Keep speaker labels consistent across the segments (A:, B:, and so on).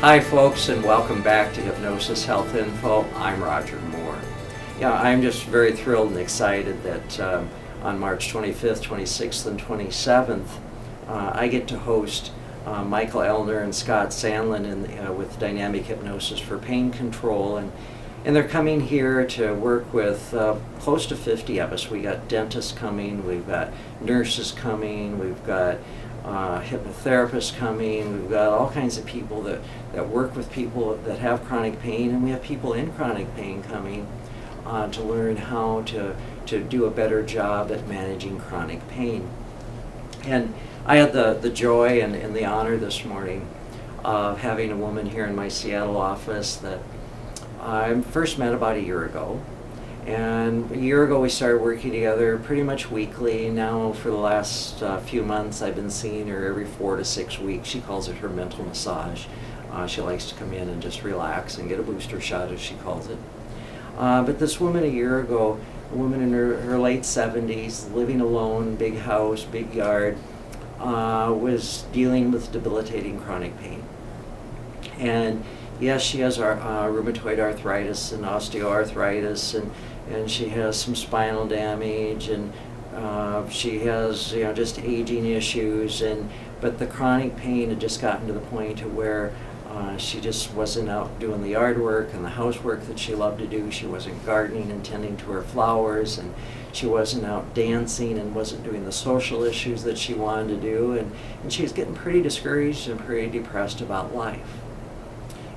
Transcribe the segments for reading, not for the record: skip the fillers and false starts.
A: Hi folks, and welcome back to Hypnosis Health Info. I'm Roger Moore. I'm just very thrilled and excited that on March 25th, 26th, and 27th, I get to host Michael Elner and Scott Sandlin with Dynamic Hypnosis for Pain Control. And they're coming here to work with close to 50 of us. We got dentists coming, we've got nurses coming, we've got hypnotherapists coming, we've got all kinds of people that work with people that have chronic pain, and we have people in chronic pain coming to learn how to do a better job at managing chronic pain. And I had the joy and the honor this morning of having a woman here in my Seattle office that I first met about a year ago. And a year ago we started working together pretty much weekly. Now for the last few months I've been seeing her every 4 to 6 weeks. She calls it her mental massage. She likes to come in and just relax and get a booster shot, as she calls it. But this woman a year ago, a woman in her late 70s, living alone, big house, big yard, was dealing with debilitating chronic pain. And yes, she has rheumatoid arthritis and osteoarthritis, and she has some spinal damage, and she has just aging issues, but the chronic pain had just gotten to the point to where she just wasn't out doing the yard work and the housework that she loved to do. She wasn't gardening and tending to her flowers, and she wasn't out dancing and wasn't doing the social issues that she wanted to do, and she was getting pretty discouraged and pretty depressed about life.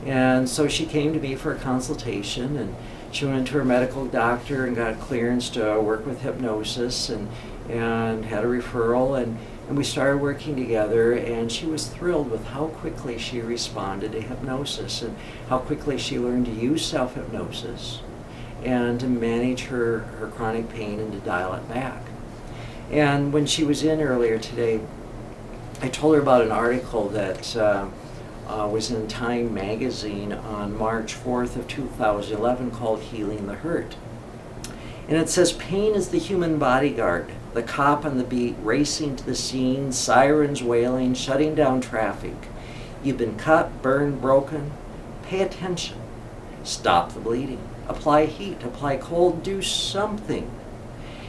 A: And so she came to me for a consultation, and she went to her medical doctor and got clearance to work with hypnosis, and had a referral, and we started working together, and she was thrilled with how quickly she responded to hypnosis and how quickly she learned to use self-hypnosis and to manage her chronic pain and to dial it back. And when she was in earlier today, I told her about an article that was in Time magazine on March 4th of 2011 called Healing the Hurt. And it says, pain is the human bodyguard, the cop on the beat racing to the scene, sirens wailing, shutting down traffic. You've been cut, burned, broken. Pay attention. Stop the bleeding. Apply heat, apply cold, do something.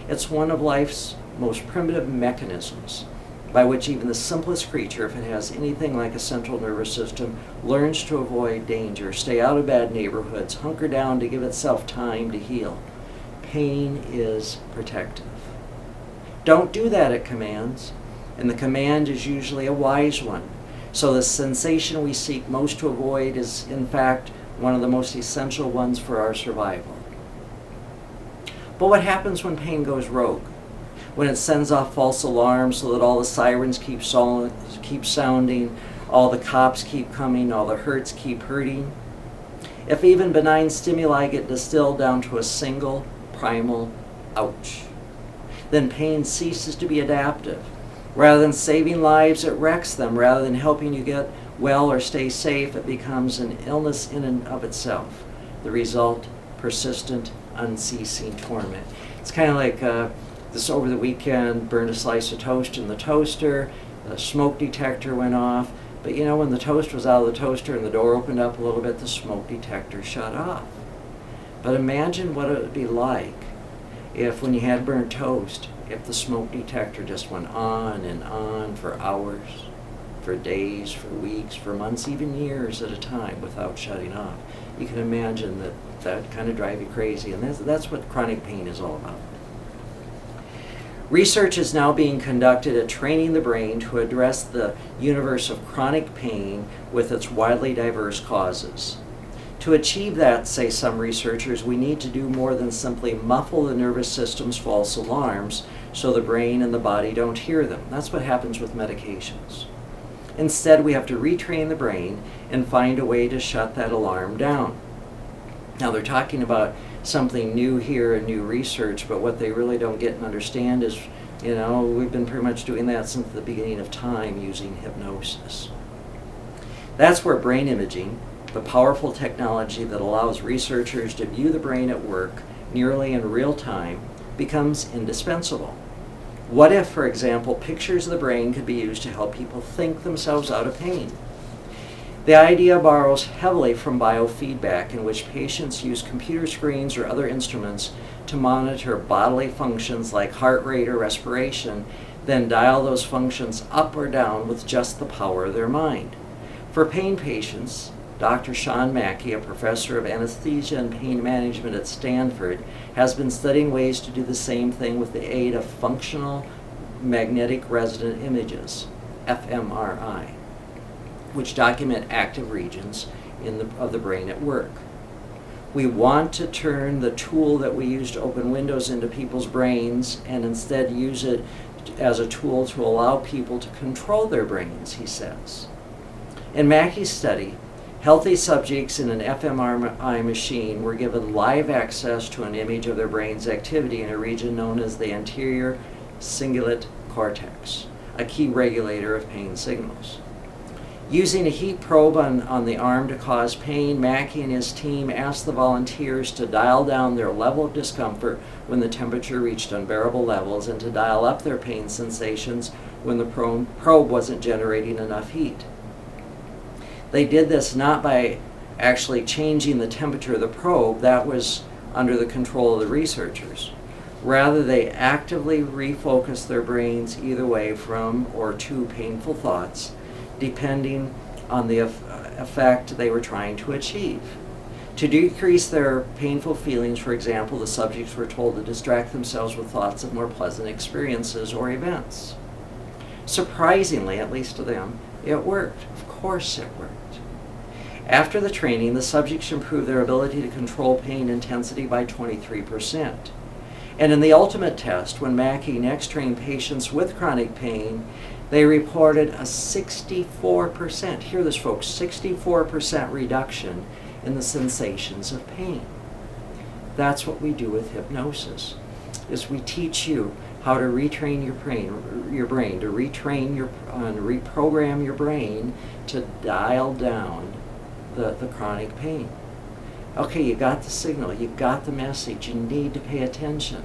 A: It's one of life's most primitive mechanisms by which even the simplest creature, if it has anything like a central nervous system, learns to avoid danger, stay out of bad neighborhoods, hunker down to give itself time to heal. Pain is protective. Don't do that, it commands, and the command is usually a wise one. So the sensation we seek most to avoid is, in fact, one of the most essential ones for our survival. But what happens when pain goes rogue? When it sends off false alarms so that all the sirens keep sounding, all the cops keep coming, all the hurts keep hurting? If even benign stimuli get distilled down to a single primal ouch, then pain ceases to be adaptive. Rather than saving lives, it wrecks them. Rather than helping you get well or stay safe, it becomes an illness in and of itself. The result, persistent, unceasing torment. It's kind of like this over the weekend, burned a slice of toast in the toaster, the smoke detector went off, but when the toast was out of the toaster and the door opened up a little bit, the smoke detector shut off. But imagine what it would be like if, when you had burnt toast, if the smoke detector just went on and on for hours, for days, for weeks, for months, even years at a time without shutting off. You can imagine that kind of drive you crazy, and that's what chronic pain is all about. Research is now being conducted at training the brain to address the universe of chronic pain with its widely diverse causes. To achieve that, say some researchers, we need to do more than simply muffle the nervous system's false alarms so the brain and the body don't hear them. That's what happens with medications. Instead, we have to retrain the brain and find a way to shut that alarm down. Now, they're talking about something new here and new research, but what they really don't get and understand is, we've been pretty much doing that since the beginning of time using hypnosis. That's where brain imaging, the powerful technology that allows researchers to view the brain at work nearly in real time, becomes indispensable. What if, for example, pictures of the brain could be used to help people think themselves out of pain? The idea borrows heavily from biofeedback, in which patients use computer screens or other instruments to monitor bodily functions like heart rate or respiration, then dial those functions up or down with just the power of their mind. For pain patients, Dr. Sean Mackey, a professor of anesthesia and pain management at Stanford, has been studying ways to do the same thing with the aid of functional magnetic resonant images, fMRI, which document active regions of the brain at work. We want to turn the tool that we use to open windows into people's brains and instead use it as a tool to allow people to control their brains, he says. In Mackey's study, healthy subjects in an fMRI machine were given live access to an image of their brain's activity in a region known as the anterior cingulate cortex, a key regulator of pain signals. Using a heat probe on the arm to cause pain, Mackey and his team asked the volunteers to dial down their level of discomfort when the temperature reached unbearable levels and to dial up their pain sensations when the probe wasn't generating enough heat. They did this not by actually changing the temperature of the probe, that was under the control of the researchers. Rather, they actively refocused their brains either way from or to painful thoughts, depending on the effect they were trying to achieve. To decrease their painful feelings, for example, the subjects were told to distract themselves with thoughts of more pleasant experiences or events. Surprisingly, at least to them, it worked. Of course it worked. After the training, the subjects improved their ability to control pain intensity by 23%. And in the ultimate test, when Mackey next trained patients with chronic pain, they reported a 64%, hear this folks, 64% reduction in the sensations of pain. That's what we do with hypnosis, is we teach you how to retrain your brain, to reprogram your brain to dial down the chronic pain. Okay, you got the signal, you got the message, you need to pay attention.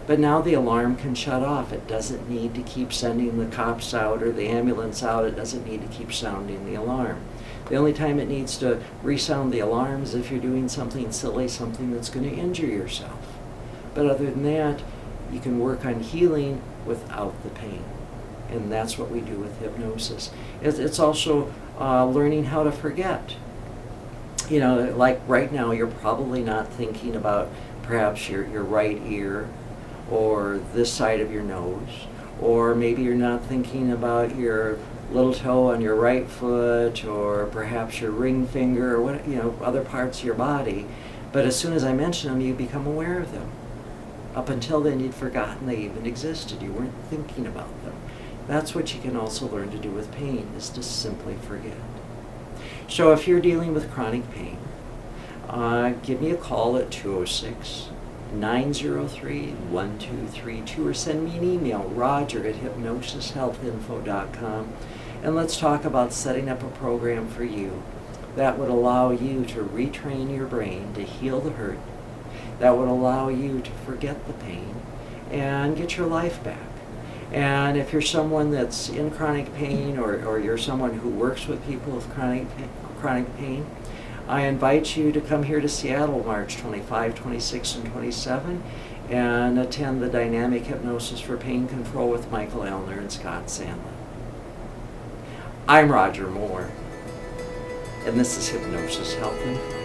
A: But now the alarm can shut off. It doesn't need to keep sending the cops out or the ambulance out. It doesn't need to keep sounding the alarm. The only time it needs to resound the alarm is if you're doing something silly, something that's going to injure yourself. But other than that, you can work on healing without the pain. And that's what we do with hypnosis. It's also learning how to forget. You know, like right now, you're probably not thinking about perhaps your right ear or this side of your nose, or maybe you're not thinking about your little toe on your right foot, or perhaps your ring finger, or what, other parts of your body. But as soon as I mention them, you become aware of them. Up until then, you'd forgotten they even existed. You weren't thinking about them. That's what you can also learn to do with pain, is to simply forget. So if you're dealing with chronic pain, give me a call at 206-903-1232 or send me an email, roger@hypnosishealthinfo.com, and let's talk about setting up a program for you that would allow you to retrain your brain to heal the hurt, that would allow you to forget the pain and get your life back. And if you're someone that's in chronic pain, or you're someone who works with people with chronic pain, I invite you to come here to Seattle March 25, 26, and 27 and attend the Dynamic Hypnosis for Pain Control with Michael Elner and Scott Sandlin. I'm Roger Moore, and this is Hypnosis Health Info.